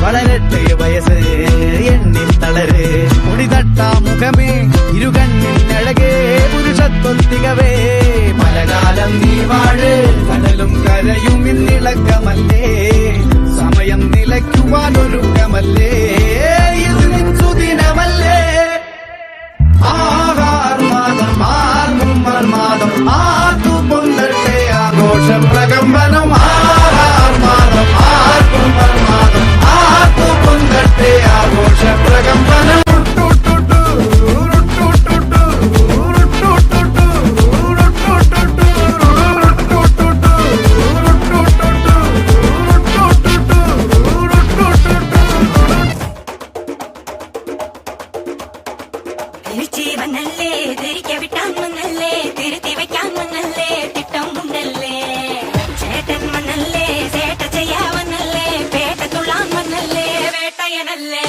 വളരട്ടെ വയസ്സ് എണ്ണിൽ തളര് മുടിതട്ടാ മുഖമേ ഇരുകണ്ണിനഴകേ പുരുഷത്വത്തികവേ മലകാലം നീ വാഴ് കടലും കരയും ഇന്നിളക്കമല്ലേ സമയം നിലയ്ക്കുവാനൊരുക്കമല്ലേ ഇത് നിൻ സുദിനമല്ലേ ആഹാർമാദം ആർമാദം ആർക്കു പൊന്തട്ടെ ആഘോഷ പ്രകമ്പനം ആഹാർമാദം ആർമാദം ആർക്കു പൊന്തട്ടെ ആഘോഷ പ്രകമ്പനം ജീവനല്ലേ തിരികെ വിട്ടാൻ മണ്ണല്ലേ തിരുത്തി വയ്ക്കാൻ മണ്ണല്ലേ തിട്ടം മുണ്ടല്ലേ ചേട്ടൻ മണ്ണല്ലേ ചേട്ട ചെയ്യാവന്നല്ലേ പേട്ട തുള്ളാൻ മണ്ണല്ലേ വേട്ടയനല്ലേ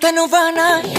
Novana